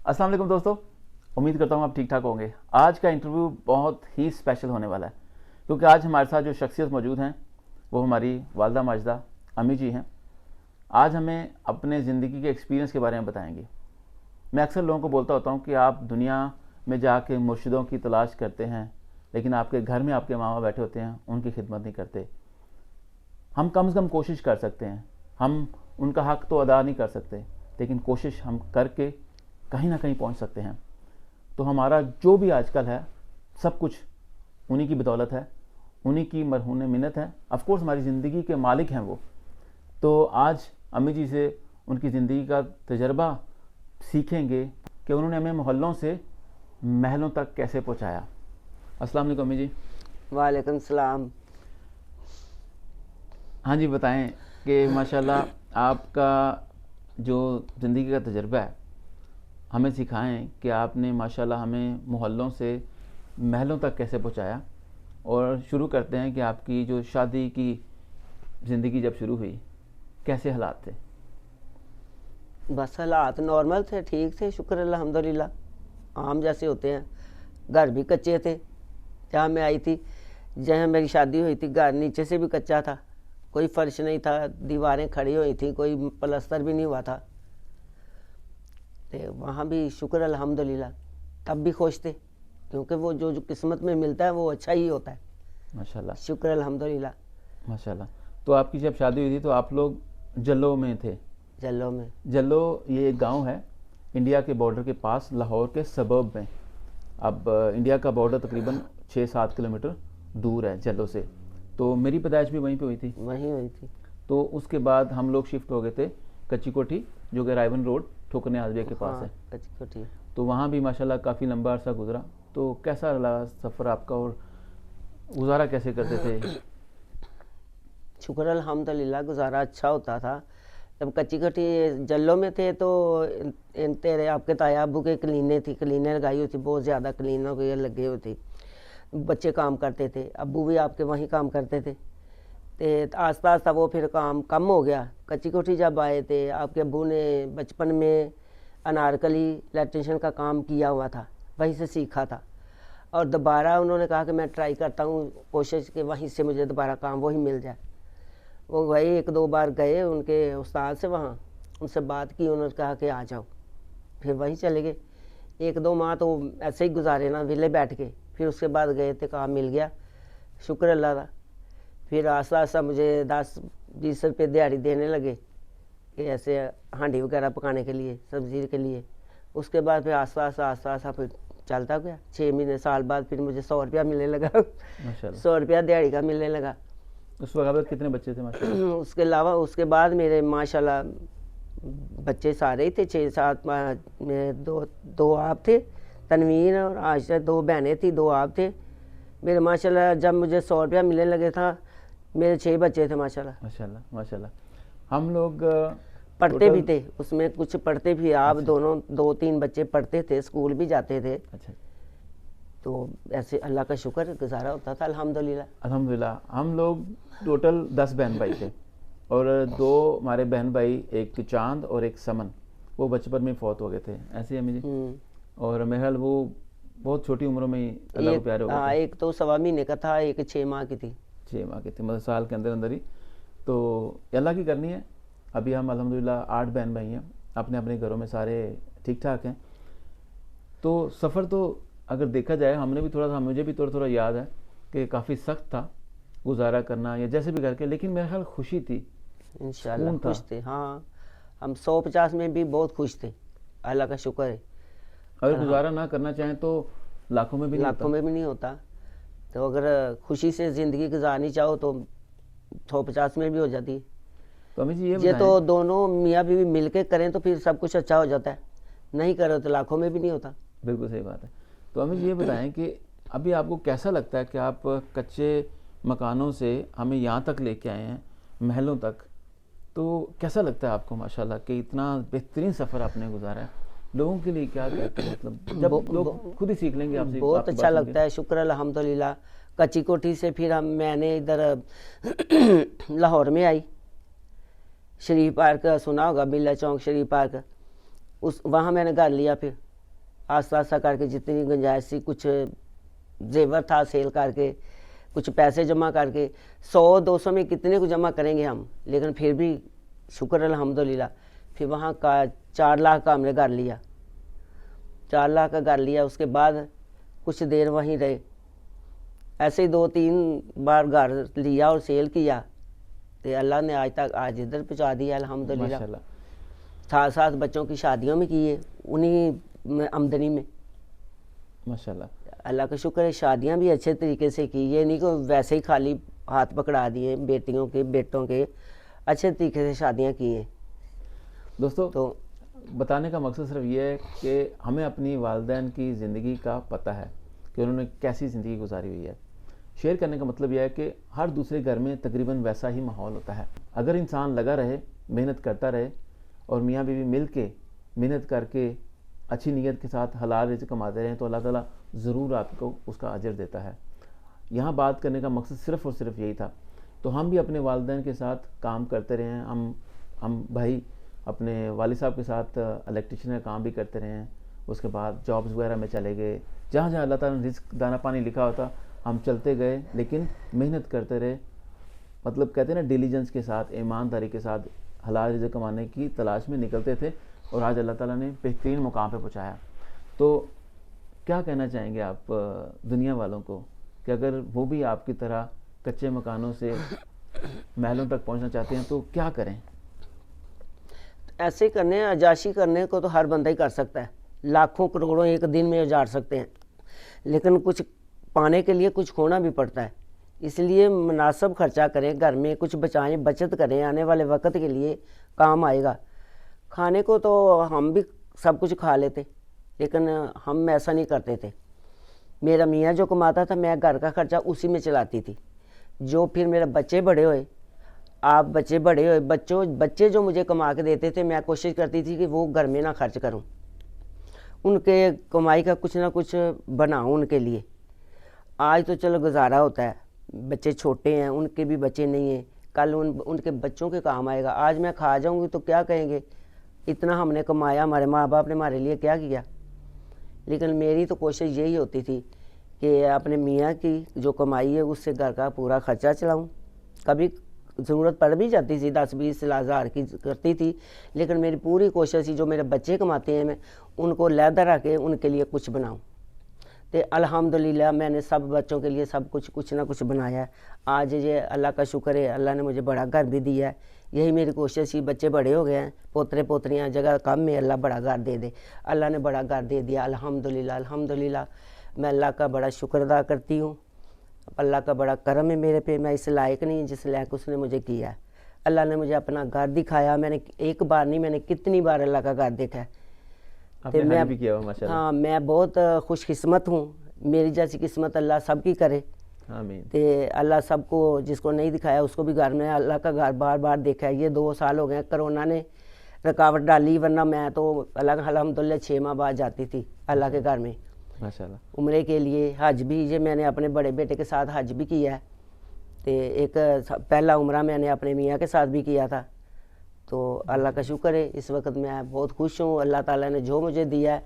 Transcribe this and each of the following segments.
अस्सलाम वालेकुम दोस्तों, उम्मीद करता हूँ आप ठीक ठाक होंगे। आज का इंटरव्यू बहुत ही स्पेशल होने वाला है क्योंकि आज हमारे साथ जो शख्सियत मौजूद हैं वो हमारी वालदा माजिदा अम्मी जी हैं। आज हमें अपने ज़िंदगी के एक्सपीरियंस के बारे में बताएंगी। मैं अक्सर लोगों को बोलता होता हूँ कि आप दुनिया में जाके मुर्शिदों की तलाश करते हैं, लेकिन आपके घर में आपके मामा बैठे होते हैं, उनकी खिदमत नहीं करते। हम कम से कम कोशिश कर सकते हैं, हम उनका हक़ तो अदा नहीं कर सकते, लेकिन कोशिश हम करके कहीं ना कहीं पहुंच सकते हैं। तो हमारा जो भी आजकल है सब कुछ उन्हीं की बदौलत है, उन्हीं की मरहून मिन्नत है। ऑफ कोर्स हमारी ज़िंदगी के मालिक हैं वो। तो आज अम्मी जी से उनकी ज़िंदगी का तजर्बा सीखेंगे कि उन्होंने हमें मोहल्लों से महलों तक कैसे पहुंचाया। अस्सलाम वालेकुम अम्मी जी। वालेकुम सलाम। हाँ जी, बताएं कि माशाल्लाह आपका जो ज़िंदगी का तजर्बा है हमें सिखाएं कि आपने माशाल्लाह हमें मोहल्लों से महलों तक कैसे पहुंचाया। और शुरू करते हैं कि आपकी जो शादी की ज़िंदगी जब शुरू हुई कैसे हालात थे। बस हालात नॉर्मल थे, ठीक थे, शुक्र अल्हम्दुलिल्लाह, आम जैसे होते हैं। घर भी कच्चे थे जहाँ मैं आई थी, जहाँ मेरी शादी हुई थी घर नीचे से भी कच्चा था, कोई फर्श नहीं था, दीवारें खड़ी हुई थी, कोई प्लस्तर भी नहीं हुआ था। तो वहाँ भी शुक्र अल्हम्दुलिल्लाह, तब भी खुश थे क्योंकि वो जो किस्मत में मिलता है वो अच्छा ही होता है। माशाल्लाह शुक्र अल्हम्दुलिल्लाह। माशाल्लाह। तो आपकी जब शादी हुई थी तो आप लोग जल्लो में थे। जल्लो में। जल्लो ये एक गांव है इंडिया के बॉर्डर के पास, लाहौर के सबब में। अब इंडिया का बॉर्डर तकरीबन 6-7 किलोमीटर दूर है जल्लो से। तो मेरी पैदाइश भी वहीं पे हुई थी। वहीं हुई थी। तो उसके बाद हम लोग शिफ्ट हो गए थे कच्ची कोठी, जो कि रायवन रोड ठोकरने आजबिया के पास है। कच्ची कोठी। तो वहाँ भी माशाल्लाह काफ़ी लंबा अरसा गुजरा। तो कैसा रहा सफ़र आपका और गुजारा कैसे करते थे? शुक्र अल्हम्दुलिल्लाह, गुजारा अच्छा होता था। जब कच्ची कटी जल्लों में थे तो इन तेरे आपके ताया अबू के क्लीनें थी, क्लीनें लगाई हुई थी, बहुत ज़्यादा क्लीनों की लगी हुई थी। बच्चे काम करते थे, अबू भी आपके वहीं काम करते थे। तो आस्ता आस्ता वो फिर काम कम हो गया। कच्ची कोठी जब आए थे आपके अबू ने बचपन में अनारकली इलेक्ट्रिशियन का काम किया हुआ था, वहीं से सीखा था। और दोबारा उन्होंने कहा कि मैं ट्राई करता हूँ, कोशिश कि वहीं से मुझे दोबारा काम वही मिल जाए। वो गए, 1-2 बार गए उनके उस्ताद से, वहाँ उनसे बात की, उन्होंने कहा कि आ जाओ। फिर वहीं चले गए। 1-2 माह तो ऐसे ही गुजारे ना, विले बैठ के। फिर उसके बाद गए थे, काम मिल गया, शुक्र अल्लाह का। फिर आस्ता आस्ता मुझे 10-20 रुपये दिहाड़ी देने लगे कि ऐसे हांडी वगैरह पकाने के लिए, सब्ज़ी के लिए। उसके बाद फिर आस्ता आस्ता फिर चलता गया। 6 महीने साल बाद फिर मुझे 100 रुपया मिलने लगा। माशाल्लाह। 100 रुपया दिहाड़ी का मिलने लगा। उस वक्त कितने बच्चे थे माशाल्लाह? उसके अलावा उसके बाद मेरे माशाल्लाह बच्चे सारे ही थे, 6-7 मेरे दो आप थे, तनवीर और आयशा, 2 बहनें थी, 2 आप थे मेरे। माशाल्लाह जब मुझे 100 रुपया मिलने लगे था, मेरे 6 बच्चे थे माशाल्लाह। माशाल्लाह माशाल्लाह। हम लोग पढ़ते भी थे, उसमें कुछ पढ़ते भी। आप दोनों 2-3 बच्चे पढ़ते थे, स्कूल भी जाते थे। अच्छा। तो ऐसे अल्लाह का शुक्र गुजारा होता था अल्हम्दुलिल्लाह। अल्हम्दुलिल्लाह। हम लोग टोटल 10 बहन भाई थे और 2 हमारे बहन भाई, एक चांद और एक समन, वो बचपन में फौत हो गए थे। ऐसे ही अम्मी जी। और मेरे ख्याल वो बहुत छोटी उम्र में ही अल्लाह को प्यारे हो गए थे। एक तो 1.25 महीने का था, एक 6 माह की थी। 6 माह की थी, मतलब साल के अंदर अंदर ही। तो अल्लाह की करनी है। अभी हम अल्हम्दुलिल्लाह 8 बहन भाई हैं, अपने अपने घरों में सारे ठीक ठाक हैं। तो सफ़र तो अगर देखा जाए हमने भी थोड़ा सा, मुझे भी थोड़ा थोड़ा याद है कि काफ़ी सख्त था गुजारा करना या जैसे भी करके, लेकिन मेरे ख्याल खुशी थी, इंशाल्लाह सुकून था। खुश थे। हाँ, हम 150 में भी बहुत खुश थे, अल्लाह का शुक्र है। अगर गुजारा ना करना चाहें तो लाखों में भी नहीं होता। लाखों में भी नहीं होता। तो अगर खुशी से ज़िंदगी गुजारनी चाहो तो 150 में भी हो जाती है। तो अम्मी जी ये तो दोनों मियाँ बीवी मिल के करें तो फिर सब कुछ अच्छा हो जाता है, नहीं करो तो लाखों में भी नहीं होता। बिल्कुल सही बात है। तो अम्मी जी ये बताएं कि अभी आपको कैसा लगता है कि आप कच्चे मकानों से हमें यहाँ तक लेके आए हैं, महलों तक। तो कैसा लगता है आपको माशाल्लाह कि इतना बेहतरीन सफ़र आपने गुजारा है? लोगों के लिए क्या कहते हैं, मतलब जब लोग खुद ही सीख लेंगे आपसे। बहुत अच्छा लगता है, शुक्र अल्हम्दुलिल्लाह। कच्ची कोठी से फिर मैंने इधर लाहौर में आई, शरीफ पार्क सुना होगा, बिल्ला चौक शरीफ पार्क, उस वहाँ मैंने घर लिया। फिर आस्ता आस्ता करके जितनी गुंजाइश थी, कुछ जेवर था सेल करके, कुछ पैसे जमा करके, 100-200 में कितने को जमा करेंगे हम, लेकिन फिर भी शुक्र अल्हम्दुलिल्लाह। फिर वहाँ का 4 लाख का हमने घर लिया, 4 लाख का घर लिया। उसके बाद कुछ देर वहीं रहे, ऐसे ही 2-3 बार घर लिया और सेल किया, तो अल्लाह ने आज इधर पहुँचा दिया अल्हम्दुलिल्लाह। माशाल्लाह। साथ साथ बच्चों की शादियों में किए, उन्हीं आमदनी में। माशाल्लाह। अल्लाह का शुक्र है, शादियां भी अच्छे तरीके से की, ये नहीं कि वैसे ही खाली हाथ पकड़ा दिए। बेटियों के बेटों के अच्छे तरीके से शादियां की हैं। दोस्तों, तो बताने का मकसद सिर्फ ये है कि हमें अपनी वालिदैन की ज़िंदगी का पता है कि उन्होंने कैसी ज़िंदगी गुजारी हुई है। शेयर करने का मतलब यह है कि हर दूसरे घर में तकरीबन वैसा ही माहौल होता है। अगर इंसान लगा रहे, मेहनत करता रहे और मियाँ बीवी मिल के मेहनत करके अच्छी नीयत के साथ हलाल रिज़्क़ कमाते रहें तो अल्लाह ताला ज़रूर आपको उसका अजर देता है। यहाँ बात करने का मकसद सिर्फ़ और सिर्फ यही था। तो हम भी अपने वालिदैन के साथ काम करते रहे हैं। हम भाई अपने वालिद साहब के साथ इलेक्ट्रिशियन का काम भी करते रहे हैं। उसके बाद जॉब्स वगैरह में चले गए, जहाँ जहाँ अल्लाह ताला ने रिज़्क़ दाना पानी लिखा होता हम चलते गए, लेकिन मेहनत करते रहे। मतलब कहते हैं ना, डिलीजेंस के साथ, ईमानदारी के साथ हलाल रिज़्क़ कमाने की तलाश में निकलते थे और आज अल्लाह ताला ने बेहतरीन मुकाम पे पहुँचाया। तो क्या कहना चाहेंगे आप दुनिया वालों को कि अगर वो भी आपकी तरह कच्चे मकानों से महलों तक पहुँचना चाहते हैं तो क्या करें? ऐसे करने, अजाशी करने को तो हर बंदा ही कर सकता है, लाखों करोड़ों एक दिन में उजाड़ सकते हैं, लेकिन कुछ पाने के लिए कुछ खोना भी पड़ता है। इसलिए मुनासिब खर्चा करें, घर में कुछ बचाएं, बचत करें, आने वाले वक्त के लिए काम आएगा। खाने को तो हम भी सब कुछ खा लेते, लेकिन हम ऐसा नहीं करते थे। मेरा मियाँ जो कमाता था, मैं घर का खर्चा उसी में चलाती थी। जो फिर मेरे बच्चे बड़े हुए, बच्चे जो मुझे कमा के देते थे, मैं कोशिश करती थी कि वो घर में ना खर्च करूं, उनके कमाई का कुछ ना कुछ बनाऊं उनके लिए। आज तो चलो गुजारा होता है, बच्चे छोटे हैं, उनके भी बच्चे नहीं हैं, कल उनके बच्चों के काम आएगा। आज मैं खा जाऊंगी तो क्या कहेंगे, इतना हमने कमाया, हमारे माँ बाप ने हमारे लिए क्या किया। लेकिन मेरी तो कोशिश यही होती थी कि अपने मियाँ की जो कमाई है उससे घर का पूरा खर्चा चलाऊं। कभी ज़रूरत पड़ भी जाती थी, 10-20 हज़ार की करती थी, लेकिन मेरी पूरी कोशिश थी जो मेरे बच्चे कमाते हैं मैं उनको लहदा रख के उनके लिए कुछ बनाऊं। तो अल्हम्दुलिल्लाह मैंने सब बच्चों के लिए सब कुछ ना कुछ बनाया है। आज ये अल्लाह का शुक्र है, अल्लाह ने मुझे बड़ा घर भी दिया है। यही मेरी कोशिश थी, बच्चे बड़े हो गए हैं, पोतरे पोतरियाँ, जगह कम में अल्लाह बड़ा घर दे दे। अल्लाह ने बड़ा घर दे दिया, अल्हम्दुलिल्लाह अल्हम्दुलिल्लाह। मैं अल्लाह का बड़ा शुक्र अदा करती हूँ। अल्लाह का बड़ा करम है मेरे पे, मैं इस लायक नहीं जिस लायक उसने मुझे किया है। अल्लाह ने मुझे अपना घर दिखाया, मैंने एक बार नहीं, मैंने कितनी बार अल्लाह का घर देखा है। आपने हज भी किया हुआ माशाल्लाह। हाँ, मैं बहुत खुशकिस्मत हूँ, मेरी जैसी किस्मत अल्लाह सबकी करे। आमीन। तो अल्लाह सबको, जिसको नहीं दिखाया उसको भी घर में अल्लाह का घर बार बार देखा है। ये 2 साल हो गए, कोरोना ने रुकावट डाली, वरना मैं तो अल्हम्दुलिल्लाह 6 माह बाद जाती थी अल्लाह के घर में माशाल्लाह। उम्रे के लिए। हज भी ये मैंने अपने बड़े बेटे के साथ हज भी किया है। तो एक पहला उम्रा मैंने अपने मियाँ के साथ भी किया था। तो अल्लाह का शुक्र है, इस वक्त मैं बहुत खुश हूँ। अल्लाह ताला ने जो मुझे दिया है,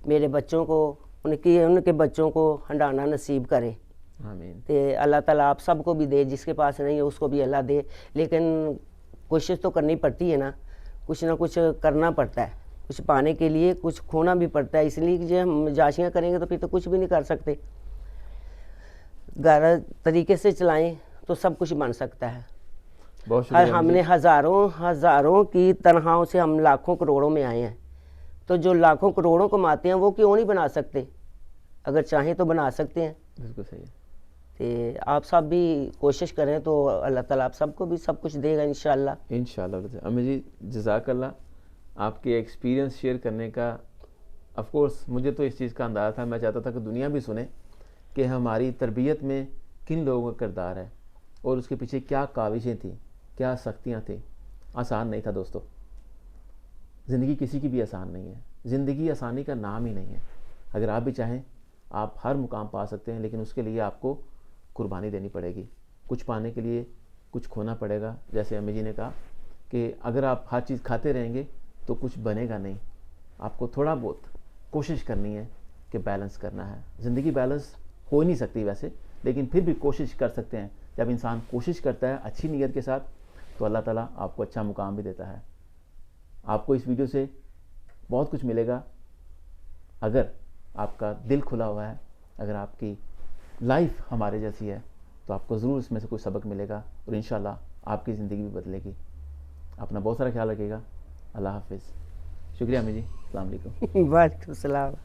मेरे बच्चों को, उनके बच्चों को हंडाना नसीब करे। आमीन। तो अल्लाह ताला आप सबको भी दे, जिसके पास नहीं है उसको भी अल्लाह दे। लेकिन कोशिश तो करनी पड़ती है ना कुछ करना पड़ता है, कुछ पाने के लिए कुछ खोना भी पड़ता है। इसलिए कि जो हम जाशियाँ करेंगे तो फिर तो कुछ भी नहीं कर सकते। घर तरीके से चलाएं तो सब कुछ बन सकता है। बहुत और शुक्रिया। हमने हज़ारों की तनख्वाहों से हम लाखों करोड़ों में आए हैं। तो जो लाखों करोड़ों कमाते हैं वो क्यों नहीं बना सकते? अगर चाहें तो बना सकते हैं। बिल्कुल सही है। तो आप सब भी कोशिश करें तो अल्लाह ताला आप सबको भी सब कुछ देगा इंशाअल्लाह। इंशाअल्लाह। अम्मी जी, जज़ाकल्लाह, आपके एक्सपीरियंस शेयर करने का। ऑफ कोर्स मुझे तो इस चीज़ का अंदाज़ा था, मैं चाहता था कि दुनिया भी सुने कि हमारी तरबियत में किन लोगों का किरदार है और उसके पीछे क्या काविशें थी, क्या सख्तियाँ थी। आसान नहीं था दोस्तों, ज़िंदगी किसी की भी आसान नहीं है, ज़िंदगी आसानी का नाम ही नहीं है। अगर आप भी चाहें आप हर मुकाम पा सकते हैं, लेकिन उसके लिए आपको कुर्बानी देनी पड़ेगी। कुछ पाने के लिए कुछ खोना पड़ेगा। जैसे अम्मी जी ने कहा कि अगर आप हर चीज़ खाते रहेंगे तो कुछ बनेगा नहीं, आपको थोड़ा बहुत कोशिश करनी है कि बैलेंस करना है। ज़िंदगी बैलेंस हो ही नहीं सकती वैसे, लेकिन फिर भी कोशिश कर सकते हैं। जब इंसान कोशिश करता है अच्छी नीयत के साथ, तो अल्लाह ताला आपको अच्छा मुकाम भी देता है। आपको इस वीडियो से बहुत कुछ मिलेगा अगर आपका दिल खुला हुआ है, अगर आपकी लाइफ हमारे जैसी है, तो आपको ज़रूर इसमें से कुछ सबक मिलेगा और इंशाल्लाह आपकी ज़िंदगी भी बदलेगी। अपना बहुत सारा ख्याल रखिएगा। अल्लाह हाफिज़। शुक्रिया अम्मी जी। अस्सलाम वालेकुम। वालेकुम सलाम।